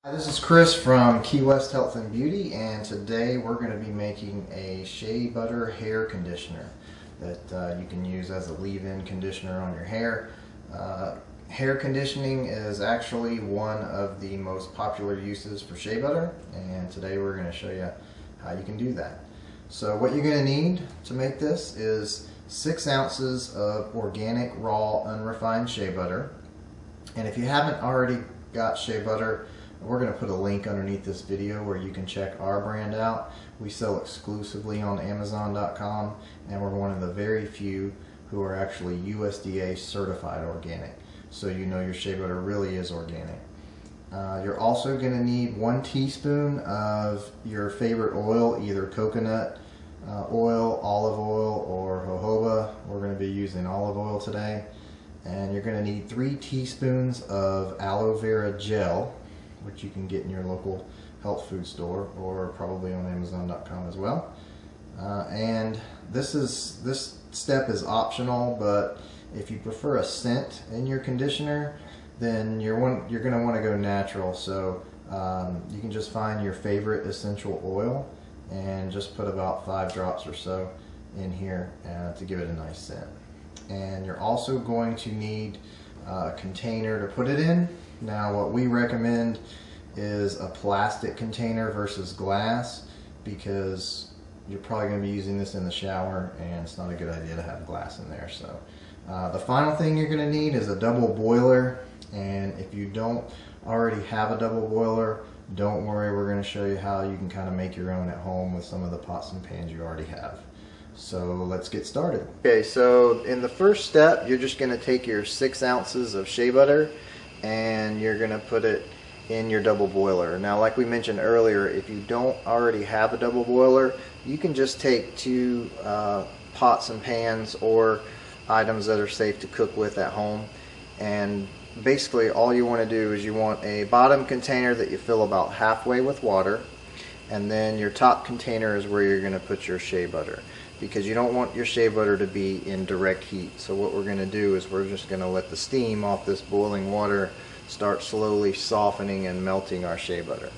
Hi, this is Chris from Key West Health and Beauty, and today we're going to be making a shea butter hair conditioner that you can use as a leave-in conditioner on your hair. Hair conditioning is actually one of the most popular uses for shea butter, and today we're going to show you how you can do that. So what you're going to need to make this is 6 ounces of organic, raw, unrefined shea butter. And if you haven't already got shea butter, we're going to put a link underneath this video where you can check our brand out. We sell exclusively on Amazon.com, and we're one of the very few who are actually USDA certified organic. So you know your shea butter really is organic. You're also going to need 1 teaspoon of your favorite oil, either coconut oil, olive oil, or jojoba. We're going to be using olive oil today. And you're going to need 3 teaspoons of aloe vera gel, which you can get in your local health food store or probably on Amazon.com as well. And this step is optional, but if you prefer a scent in your conditioner, then you're going to want to go natural. So you can just find your favorite essential oil and just put about 5 drops or so in here to give it a nice scent. And you're also going to need a container to put it in. Now what we recommend is a plastic container versus glass, because you're probably going to be using this in the shower and it's not a good idea to have glass in there. So the final thing you're going to need is a double boiler, and if you don't already have a double boiler, don't worry, we're going to show you how you can kind of make your own at home with some of the pots and pans you already have. So let's get started. Okay, so in the first step, you're just going to take your 6 ounces of shea butter and you're going to put it in your double boiler. Now, like we mentioned earlier, if you don't already have a double boiler, you can just take 2 pots and pans or items that are safe to cook with at home, and basically all you want to do is you want a bottom container that you fill about halfway with water, and then your top container is where you're going to put your shea butter, because you don't want your shea butter to be in direct heat. So what we're going to do is we're just going to let the steam off this boiling water start slowly softening and melting our shea butter.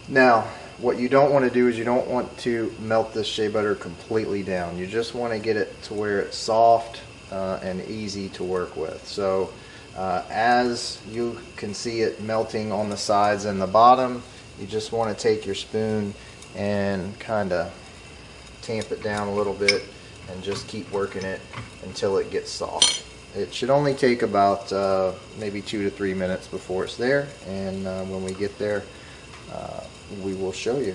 Now, what you don't want to do is you don't want to melt this shea butter completely down. You just want to get it to where it's soft and easy to work with. So as you can see it melting on the sides and the bottom, you just want to take your spoon and kind of tamp it down a little bit and just keep working it until it gets soft. It should only take about maybe 2 to 3 minutes before it's there, and when we get there we will show you.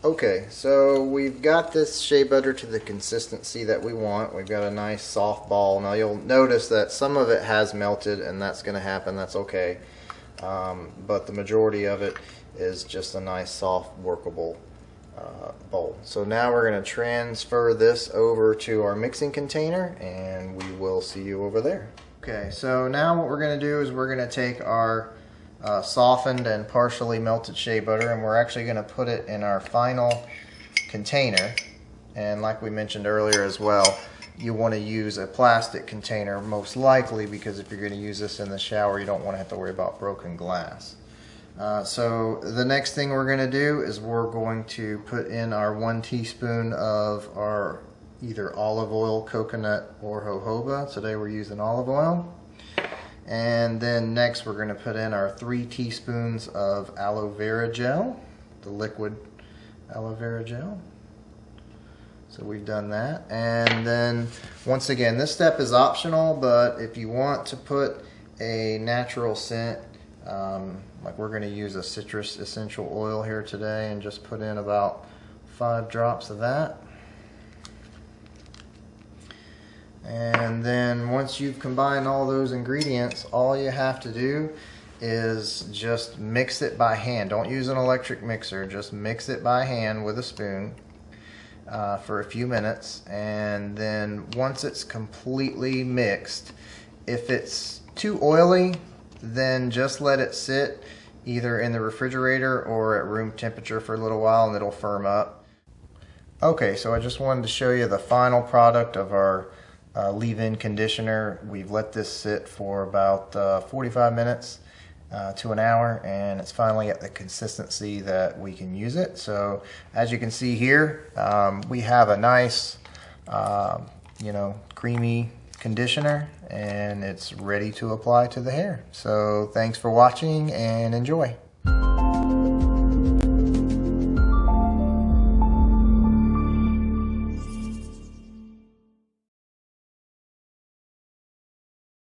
Okay, so we've got this shea butter to the consistency that we want. We've got a nice soft ball. Now you'll notice that some of it has melted, and that's going to happen, that's okay, but the majority of it is just a nice soft workable bowl. So now we're going to transfer this over to our mixing container, and we will see you over there. Okay, so now what we're going to do is we're going to take our softened and partially melted shea butter, and we're actually going to put it in our final container. And like we mentioned earlier as well, you want to use a plastic container most likely, because if you're going to use this in the shower, you don't want to have to worry about broken glass. So the next thing we're going to do is we're going to put in our 1 teaspoon of our either olive oil, coconut, or jojoba. Today we're using olive oil. And then next we're going to put in our 3 teaspoons of aloe vera gel, the liquid aloe vera gel. So we've done that. And then once again, this step is optional, but if you want to put a natural scent, like we're going to use a citrus essential oil here today, and just put in about 5 drops of that. And then once you've combined all those ingredients, all you have to do is just mix it by hand. Don't use an electric mixer, just mix it by hand with a spoon for a few minutes. And then once it's completely mixed, if it's too oily, then just let it sit either in the refrigerator or at room temperature for a little while, and it'll firm up. Okay, so I just wanted to show you the final product of our leave-in conditioner. We've let this sit for about 45 minutes. to an hour, and it's finally at the consistency that we can use it. So as you can see here, we have a nice creamy conditioner, and it's ready to apply to the hair. So thanks for watching and enjoy.